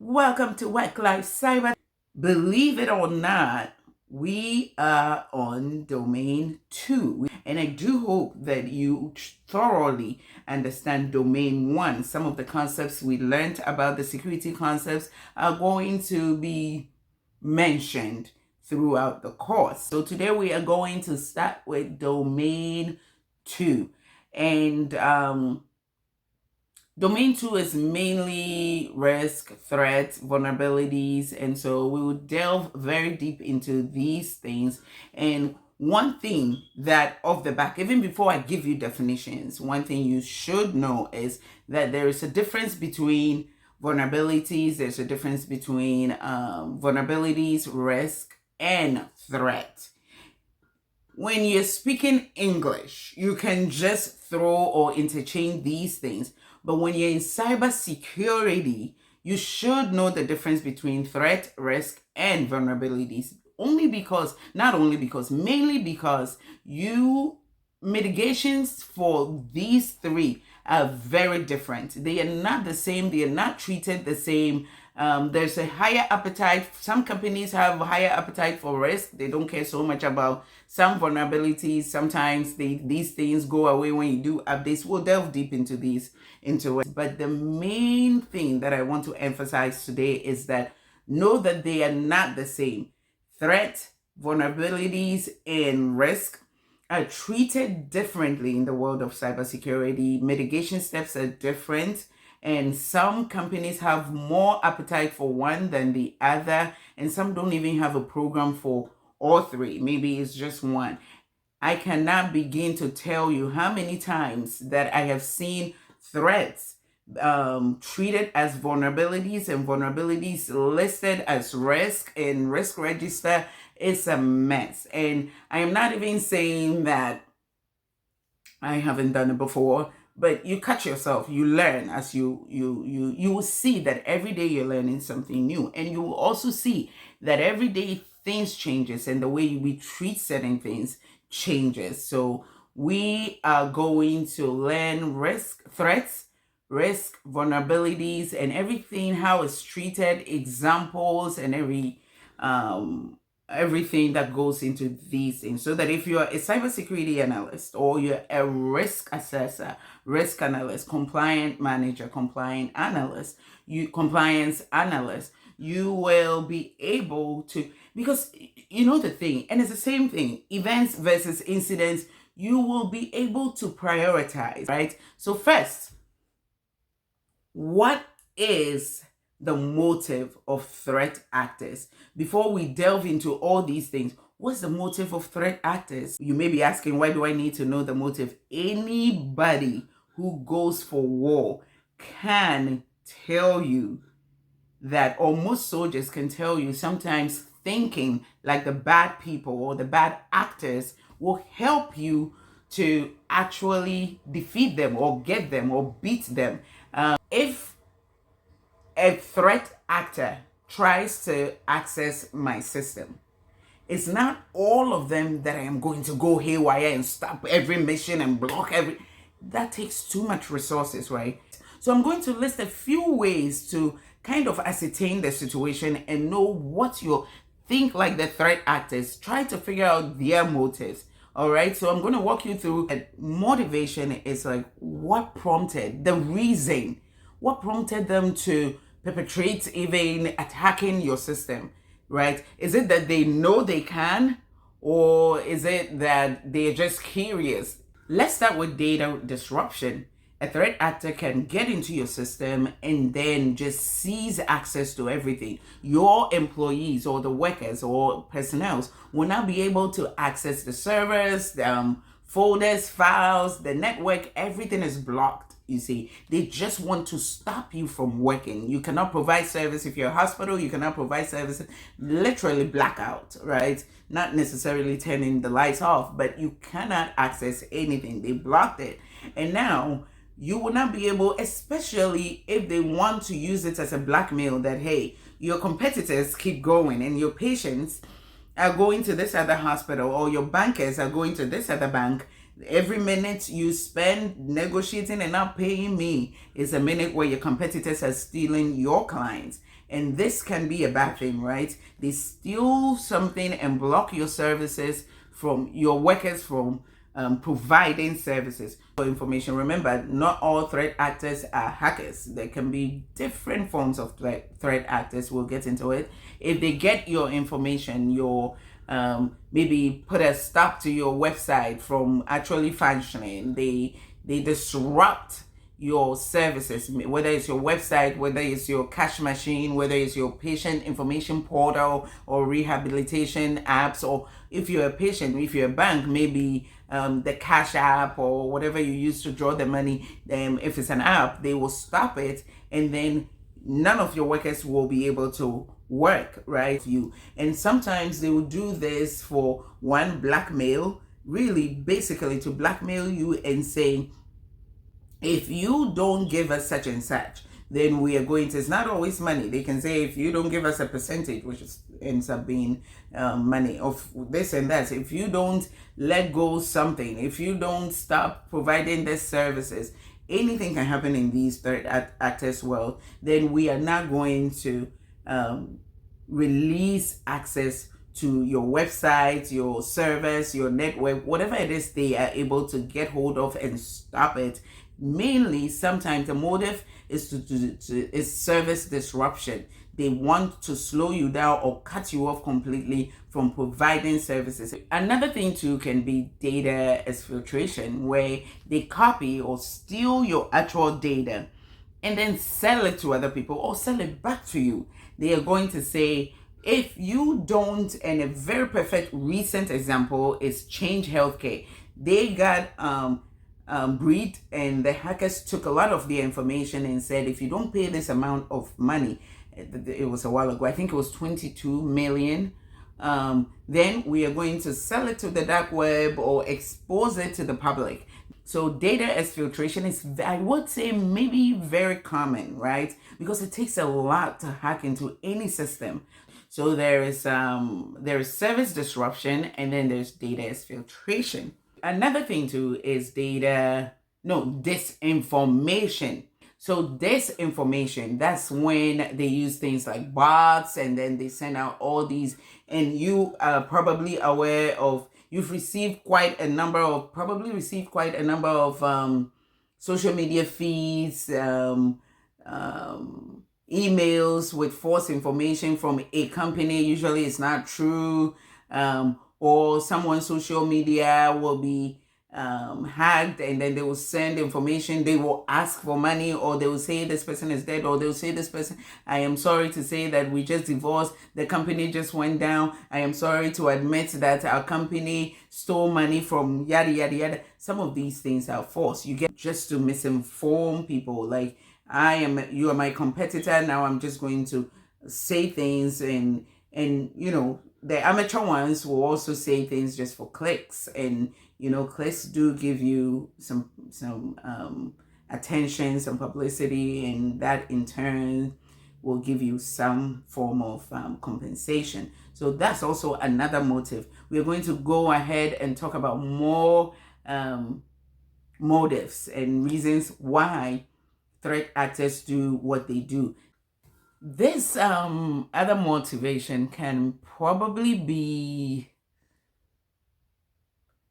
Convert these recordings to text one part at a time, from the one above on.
Welcome to Work Life Cyber. Believe it or not, we are on domain 2. And I do hope that you thoroughly understand domain 1. Some of the concepts we learned about the security concepts are going to be mentioned throughout the course. So today we are going to start with domain 2. And domain 2 is mainly risk, threats, vulnerabilities, and so we will delve very deep into these things. And one thing that off the back, even before I give you definitions, one thing you should know is that there is a difference between vulnerabilities, there's a difference between vulnerabilities, risk, and threat. When you're speaking English, you can just throw or interchange these things. But when you're in cybersecurity, you should know the difference between threat, risk, and vulnerabilities. Mainly because mitigations for these three are very different. They are not the same. They are not treated the same. There's a higher appetite. Some companies have a higher appetite for risk. They don't care so much about some vulnerabilities. Sometimes these things go away when you do updates. We'll delve deep into it. But the main thing that I want to emphasize today is that know that they are not the same. Threat, vulnerabilities, and risk are treated differently in the world of cybersecurity. Mitigation steps are different. And some companies have more appetite for one than the other. And some don't even have a program for all three. Maybe it's just one. I cannot begin to tell you how many times that I have seen threats treated as vulnerabilities and vulnerabilities listed as risk in risk register. It's a mess. And I am not even saying that I haven't done it before, but you catch yourself, you learn as you will see that every day you're learning something new. And you will also see that every day things changes and the way we treat certain things changes. So we are going to learn risk, threats, risk, vulnerabilities, and everything, how it's treated, examples, and everything that goes into these things, so that if you're a cybersecurity analyst or you're a risk assessor, risk analyst, compliance manager, compliance analyst, you will be able to, because you know the thing, and it's the same thing, events versus incidents, you will be able to prioritize, right? So first, what is the motive of threat actors? Before we delve into all these things, what's the motive of threat actors? You may be asking, why do I need to know the motive? Anybody who goes for war can tell you that, or most soldiers can tell you, sometimes thinking like the bad people or the bad actors will help you to actually defeat them or get them or beat them. If a threat actor tries to access my system, it's not all of them that I am going to go haywire and stop every mission and block that takes too much resources, right? So I'm going to list a few ways to kind of ascertain the situation and know what you think, like the threat actors. Try to figure out their motives. All right, so I'm going to walk you through. Motivation is like what prompted, the reason, what prompted them to perpetrate even attacking your system, right? Is it that they know they can, or is it that they're just curious? Let's start with data disruption. A threat actor can get into your system and then just seize access to everything. Your employees or the workers or personnel will not be able to access the servers, folders, files, the network. Everything is blocked. You see, they just want to stop you from working. You cannot provide service. If you're a hospital, you cannot provide services. Literally blackout, right? Not necessarily turning the lights off, but you cannot access anything. They blocked it. And now you will not be able, especially if they want to use it as a blackmail that, hey, your competitors keep going and your patients are going to this other hospital, or your bankers are going to this other bank. Every minute you spend negotiating and not paying me is a minute where your competitors are stealing your clients. And this can be a bad thing, right? They steal something and block your services from your workers from providing services for information. Remember, not all threat actors are hackers. There can be different forms of threat actors. We'll get into it. If they get your information, your maybe put a stop to your website from actually functioning, they disrupt your services, whether it's your website, whether it's your cash machine, whether it's your patient information portal or rehabilitation apps, or if you're a patient, if you're a bank, maybe the cash app or whatever you use to draw the money, if it's an app, they will stop it, and then none of your workers will be able to work, right? And sometimes they will do this for one, blackmail, really basically to blackmail you and say, if you don't give us such and such, then we are going to, it's not always money. They can say, if you don't give us a percentage, which ends up being money of this and that, if you don't let go something, if you don't stop providing these services, anything can happen in these third actors world, then we are not going to release access to your website, your servers, your network, whatever it is they are able to get hold of and stop it. Mainly, sometimes the motive is is service disruption. They want to slow you down or cut you off completely from providing services. Another thing too can be data exfiltration, where they copy or steal your actual data and then sell it to other people or sell it back to you. They are going to say, if you don't, and a very perfect recent example is Change Healthcare. They got breed, and the hackers took a lot of their information and said, if you don't pay this amount of money, it was a while ago, I think it was 22 million, then we are going to sell it to the dark web or expose it to the public. So data exfiltration is, I would say, maybe very common, right? Because it takes a lot to hack into any system. So there is service disruption, and then there's data exfiltration. Another thing too is disinformation. So disinformation, that's when they use things like bots, and then they send out all these, and you are probably aware of, you've received quite a number of social media feeds, emails with false information from a company. Usually it's not true, or someone's social media will be hacked, and then they will send information. They will ask for money, or they will say this person is dead, or they'll say this person, I am sorry to say that we just divorced, the company just went down, I am sorry to admit that our company stole money from yada yada yada. Some of these things are false. You get just to misinform people, like, you are my competitor, now I'm just going to say things, and the amateur ones will also say things just for clicks, and clicks do give you some attention, some publicity, and that in turn will give you some form of compensation. So that's also another motive. We're going to go ahead and talk about more motives and reasons why threat actors do what they do. This other motivation can probably be,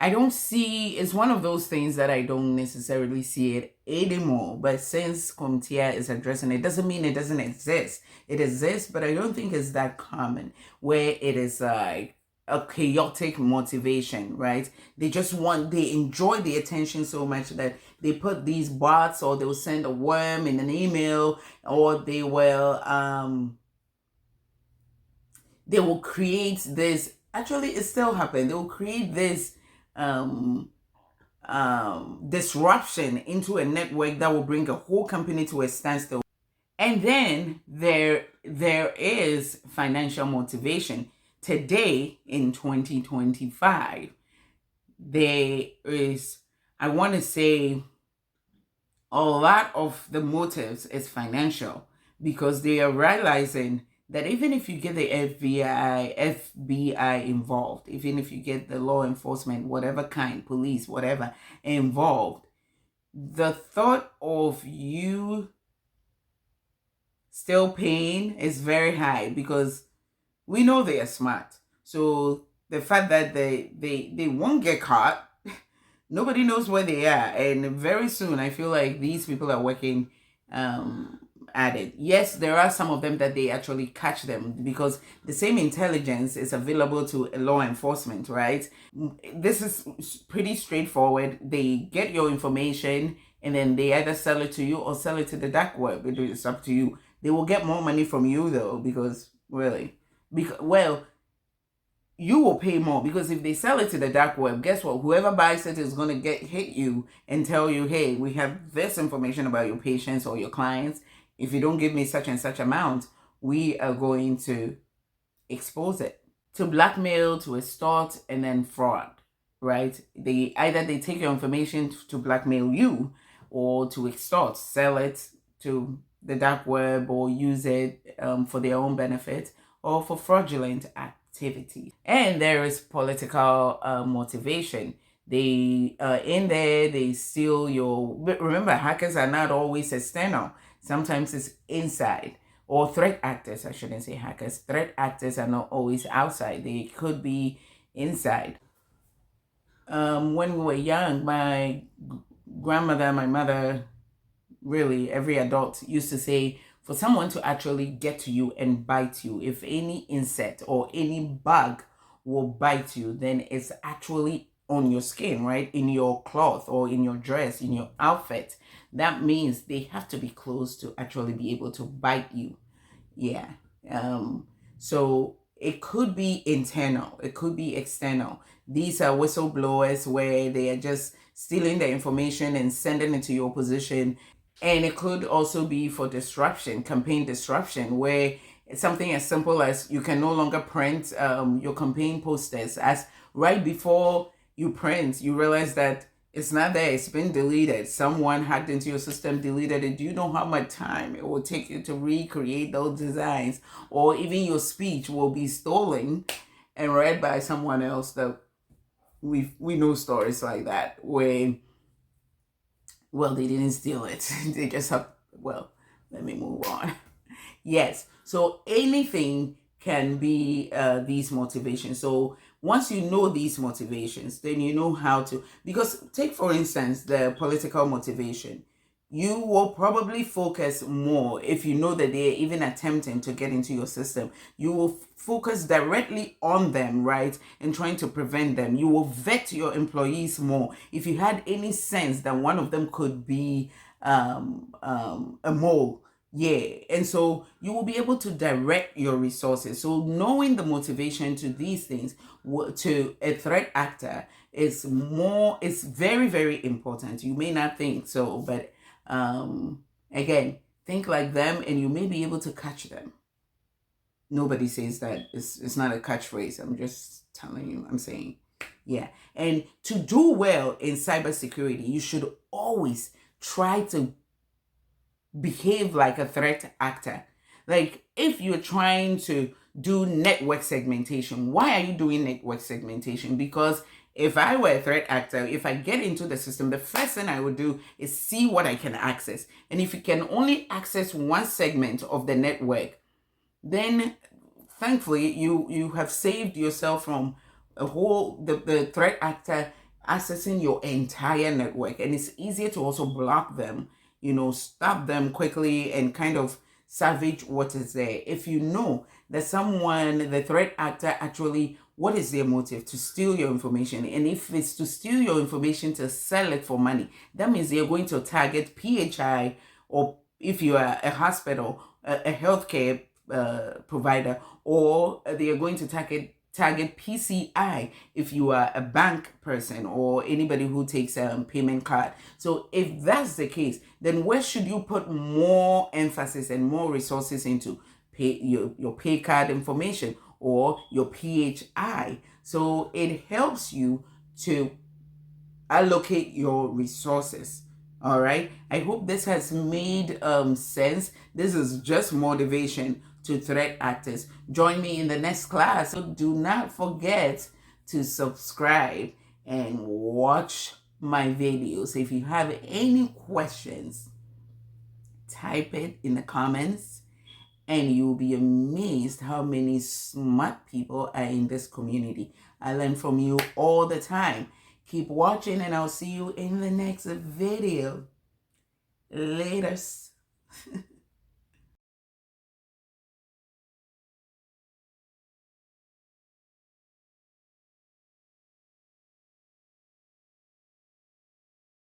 I don't see, it's one of those things that I don't necessarily see it anymore. But since Comptia is addressing it, doesn't mean it doesn't exist. It exists, but I don't think it's that common, where it is like a chaotic motivation, right? They enjoy the attention so much that they put these bots, or they'll send a worm in an email, or they will create this, actually it still happens, they will create this disruption into a network that will bring a whole company to a standstill. And then there is financial motivation. Today in 2025, there is, I want to say, a lot of the motives is financial, because they are realizing that even if you get the FBI involved, even if you get the law enforcement, whatever kind, police, whatever, involved, the thought of you still paying is very high because we know they are smart. So the fact that they won't get caught, nobody knows where they are, and very soon I feel like these people are working um at it. Yes, there are some of them that they actually catch them because the same intelligence is available to law enforcement, right? This is pretty straightforward. They get your information and then they either sell it to you or sell it to the dark web. It's up to you. They will get more money from you though, because really, well, you will pay more because if they sell it to the dark web, guess what? Whoever buys it is going to hit you and tell you, hey, we have this information about your patients or your clients. If you don't give me such and such amount, we are going to expose it. To blackmail, to extort, and then fraud, right? They take your information to blackmail you or to extort, sell it to the dark web or use it for their own benefit or for fraudulent activity. And there is political motivation. They in there, they steal your. Remember, hackers are not always external. Sometimes it's inside. Or threat actors, I shouldn't say hackers. Threat actors are not always outside. They could be inside. When we were young, my grandmother, my mother, really every adult used to say, for someone to actually get to you and bite you, if any insect or any bug will bite you, then it's actually on your skin, right? In your cloth or in your dress, in your outfit. That means they have to be close to actually be able to bite you. Yeah. So it could be internal, it could be external. These are whistleblowers where they are just stealing the information and sending it to your position. And it could also be for disruption, campaign disruption, where it's something as simple as you can no longer print your campaign posters. As right before you print, you realize that it's not there, it's been deleted. Someone hacked into your system, deleted it. Do you know how much time it will take you to recreate those designs? Or even your speech will be stolen and read by someone else. That we know stories like that where, well, they didn't steal it. They just have, well, let me move on. Yes. So anything can be these motivations. So once you know these motivations, then you know how to, because take for instance, the political motivation. You will probably focus more if you know that they're even attempting to get into your system. You will focus directly on them, right? And trying to prevent them. You will vet your employees more. If you had any sense that one of them could be a mole, yeah. And so you will be able to direct your resources. So knowing the motivation to these things, to a threat actor, is very, very important. You may not think so, but again, think like them and you may be able to catch them. Nobody says that. It's not a catchphrase. I'm just telling you. I'm saying, yeah. And to do well in cybersecurity, you should always try to behave like a threat actor. Like if you're trying to do network segmentation, why are you doing network segmentation? Because if I were a threat actor, if I get into the system, the first thing I would do is see what I can access. And if you can only access one segment of the network, then thankfully you have saved yourself from the threat actor accessing your entire network. And it's easier to also block them, stop them quickly and kind of salvage what is there. If you know that the threat actor actually, what is their motive? To steal your information. And if it's to steal your information to sell it for money, that means they're going to target PHI, or if you are a hospital, a healthcare provider, or they are going to target PCI if you are a bank person or anybody who takes a payment card. So if that's the case, then where should you put more emphasis and more resources into? Your pay card information or your PHI. So it helps you to allocate your resources. All right. I hope this has made sense. This is just motivation to threat actors. Join me in the next class. So do not forget to subscribe and watch my videos. If you have any questions, type it in the comments And you'll be amazed how many smart people are in this community. I learn from you all the time. Keep watching, and I'll see you in the next video. Laters.